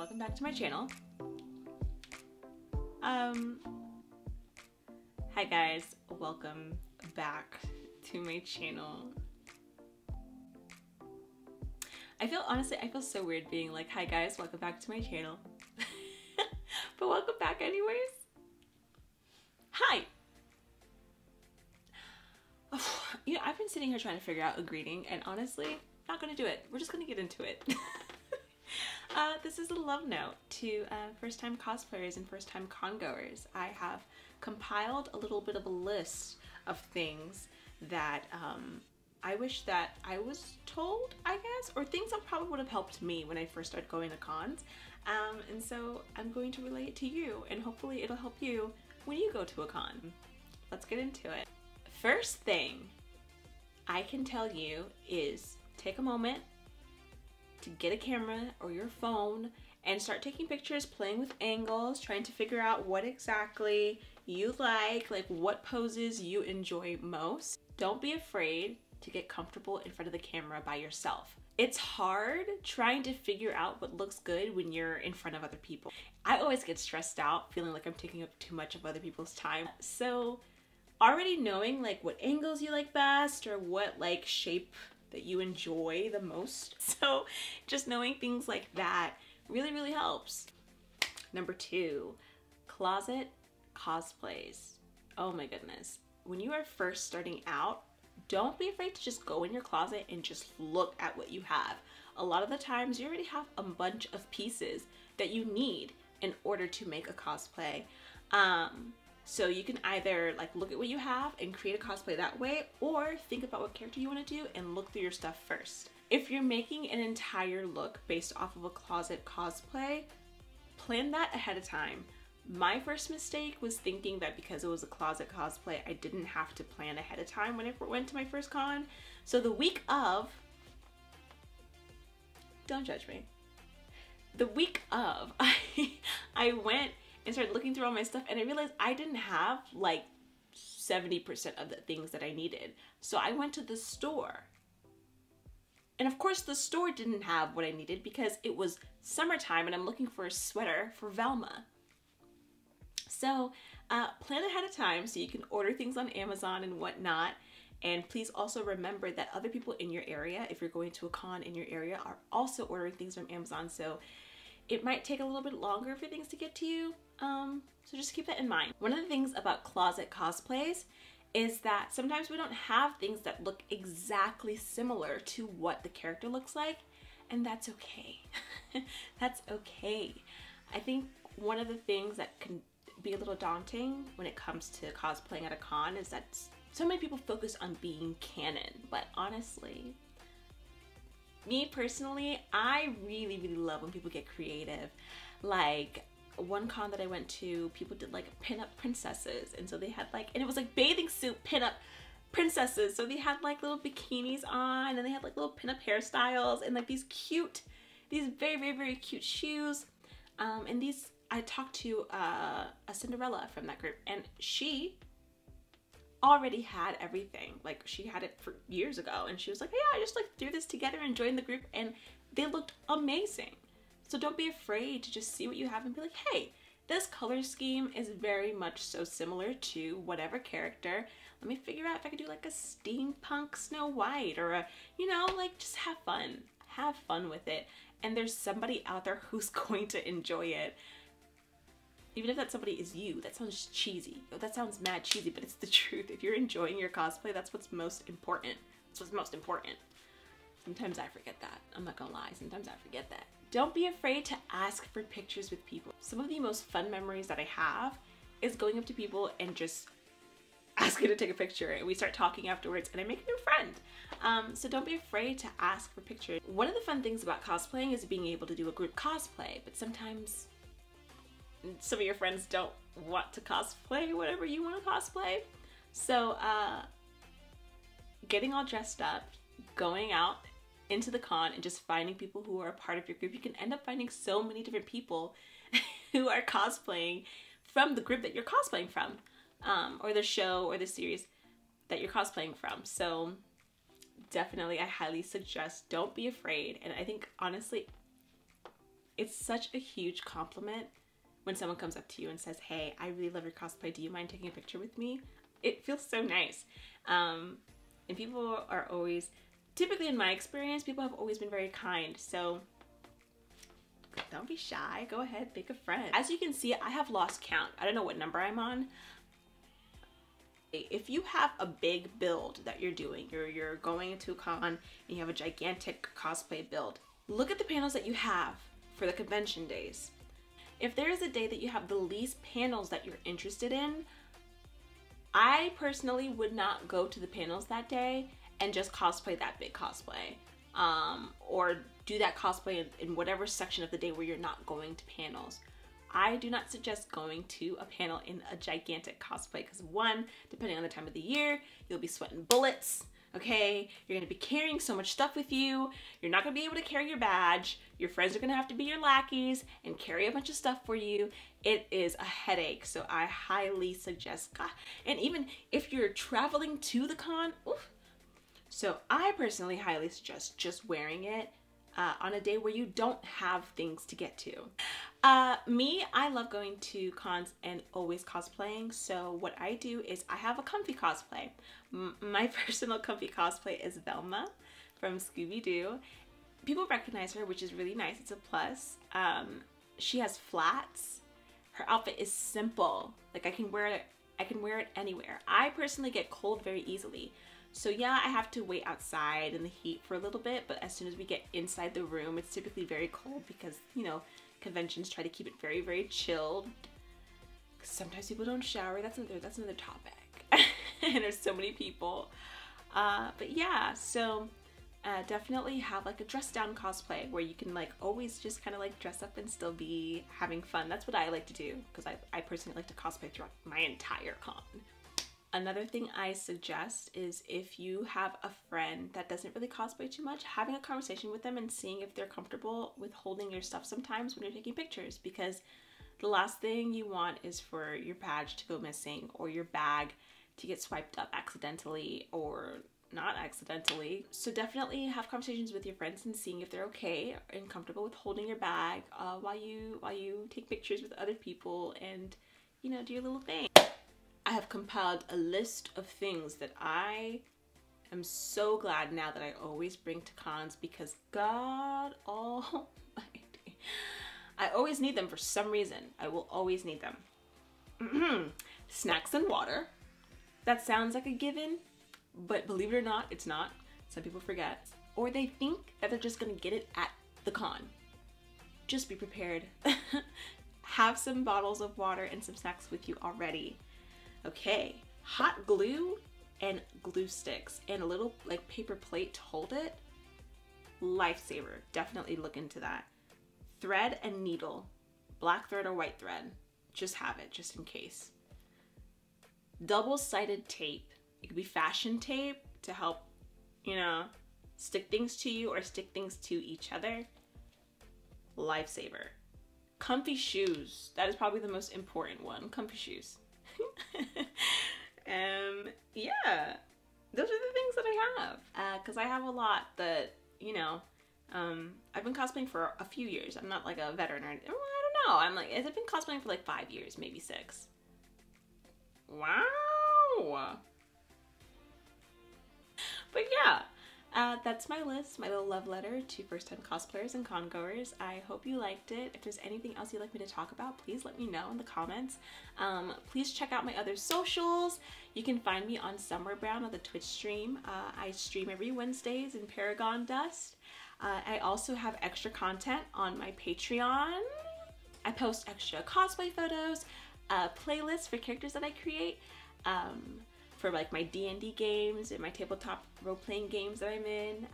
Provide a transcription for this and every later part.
welcome back to my channel. Hi guys, welcome back to my channel. Honestly, I feel so weird being like, hi guys, welcome back to my channel. But welcome back anyways. Hi! You know, I've been sitting here trying to figure out a greeting, and honestly, not gonna do it. We're just gonna get into it. This is a love note to first-time cosplayers and first-time con-goers. I have compiled a little bit of a list of things that I wish that I was told, I guess, or things that probably would have helped me when I first started going to cons. And so I'm going to relay it to you, and hopefully it'll help you when you go to a con. Let's get into it. First thing I can tell you is take a moment to get a camera or your phone and start taking pictures, playing with angles, trying to figure out what exactly you like what poses you enjoy most. Don't be afraid to get comfortable in front of the camera by yourself. It's hard trying to figure out what looks good when you're in front of other people. I always get stressed out feeling like I'm taking up too much of other people's time. So already knowing what angles you like best or what shape that you enjoy the most. So just knowing things like that really helps. Number 2, closet cosplays. Oh my goodness. When you are first starting out, don't be afraid to just go in your closet and just look at what you have. A lot of the times you already have a bunch of pieces that you need in order to make a cosplay. So you can either look at what you have and create a cosplay that way, or think about what character you want to do and look through your stuff first. If you're making an entire look based off of a closet cosplay, plan that ahead of time. My first mistake was thinking that because it was a closet cosplay, I didn't have to plan ahead of time when I went to my first con. So the week of, don't judge me, the week of, I went and started looking through all my stuff, and I realized I didn't have 70% of the things that I needed. So I went to the store. And of course the store didn't have what I needed because it was summertime and I'm looking for a sweater for Velma. So plan ahead of time so you can order things on Amazon and whatnot. And please also remember that other people in your area, if you're going to a con in your area, are also ordering things from Amazon. So it might take a little bit longer for things to get to you. So just keep that in mind. One of the things about closet cosplays is that sometimes we don't have things that look exactly similar to what the character looks like, and that's okay. That's okay. I think one of the things that can be a little daunting when it comes to cosplaying at a con is that so many people focus on being canon, but honestly, me personally, I really love when people get creative. One con that I went to, people did pinup princesses, and so they had and it was bathing suit pinup princesses, so they had little bikinis on, and they had little pinup hairstyles, and these very cute shoes. And I talked to a Cinderella from that group, and she already had everything. She had it for years ago, and she was like, yeah, I just threw this together and joined the group, and they looked amazing. So don't be afraid to just see what you have and be like, hey, this color scheme is very much so similar to whatever character. Let me figure out if I could do a steampunk Snow White, or just have fun. Have fun with it. And there's somebody out there who's going to enjoy it. Even if that somebody is you. That sounds cheesy. That sounds mad cheesy, but it's the truth. If you're enjoying your cosplay, that's what's most important. That's what's most important. Sometimes I forget that. I'm not gonna lie. Sometimes I forget that. Don't be afraid to ask for pictures with people. Some of the most fun memories that I have is going up to people and just asking to take a picture, and we start talking afterwards, and I make a new friend. So don't be afraid to ask for pictures. One of the fun things about cosplaying is being able to do a group cosplay, but sometimes some of your friends don't want to cosplay whatever you want to cosplay. So getting all dressed up, going out into the con, and just finding people who are a part of your group, you can end up finding so many different people who are cosplaying from the group that you're cosplaying from, or the show or the series that you're cosplaying from. So definitely I highly suggest, don't be afraid. And I think honestly It's such a huge compliment when someone comes up to you and says, hey, I really love your cosplay. Do you mind taking a picture with me? It feels so nice. And people are always, typically in my experience, people have always been very kind. So don't be shy. Go ahead, make a friend. As you can see, I have lost count. I don't know what number I'm on. If you have a big build that you're doing, you're going to a con and you have a gigantic cosplay build, look at the panels that you have for the convention days. If there is a day that you have the least panels that you're interested in, I personally would not go to the panels that day and just cosplay that big cosplay. Or do that cosplay in whatever section of the day where you're not going to panels. I do not suggest going to a panel in a gigantic cosplay because one, depending on the time of the year, you'll be sweating bullets, okay? You're gonna be carrying so much stuff with you. You're not gonna be able to carry your badge. Your friends are gonna have to be your lackeys and carry a bunch of stuff for you. It is a headache, so I highly suggest, and even if you're traveling to the con, oof. So I personally highly suggest just wearing it on a day where you don't have things to get to. Me, I love going to cons and always cosplaying. So what I do is I have a comfy cosplay. My personal comfy cosplay is Velma from Scooby-Doo. People recognize her, which is really nice. It's a plus. She has flats. Her outfit is simple. Like I can wear it anywhere. I personally get cold very easily. So yeah, I have to wait outside in the heat for a little bit, but as soon as we get inside the room, it's typically very cold because, you know, conventions try to keep it very, very chilled. Sometimes people don't shower. That's another topic. And there's so many people. But yeah, so definitely have like a dress down cosplay where you can like always just kind of like dress up and still be having fun. That's what I like to do because I personally like to cosplay throughout my entire con. Another thing I suggest is if you have a friend that doesn't really cosplay too much, having a conversation with them and seeing if they're comfortable with holding your stuff sometimes when you're taking pictures, because the last thing you want is for your badge to go missing or your bag to get swiped up accidentally or not accidentally. So definitely have conversations with your friends and seeing if they're okay and comfortable with holding your bag while you take pictures with other people and, you know, do your little thing. I have compiled a list of things that I am so glad now that I always bring to cons because God almighty, I always need them for some reason. I will always need them. Snacks and water. That sounds like a given, but believe it or not, it's not. Some people forget. Or they think that they're just gonna get it at the con. Just be prepared. Have some bottles of water and some snacks with you already. Okay, hot glue and glue sticks and a little like paper plate to hold it. Lifesaver, definitely look into that. Thread and needle, black thread or white thread. Just have it, just in case. Double-sided tape. It could be fashion tape to help, you know, stick things to you or stick things to each other. Lifesaver. Comfy shoes. That is probably the most important one. Comfy shoes. Yeah, those are the things that I have because I have a lot that, you know, I've been cosplaying for a few years. I'm not like a veteran or anything. Well, I don't know. I'm like, I've been cosplaying for like 5 years, maybe 6. Wow. But yeah, that's my list, my little love letter to first-time cosplayers and con-goers. I hope you liked it. If there's anything else you'd like me to talk about, please let me know in the comments. Please check out my other socials. You can find me on Somewhere Brown on the Twitch stream. I stream every Wednesdays in Paragon Dust. I also have extra content on my Patreon. I post extra cosplay photos, playlists for characters that I create, for like my D&D games and my tabletop role-playing games that I'm in,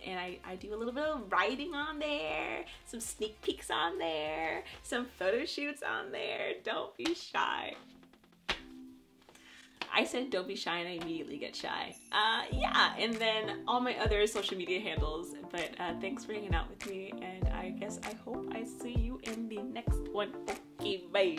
and I do a little bit of writing on there, some sneak peeks on there, some photo shoots on there. Don't be shy. I said don't be shy and I immediately get shy. Yeah, and then all my other social media handles, but thanks for hanging out with me, and I guess I hope I see you in the next one. Okay, bye.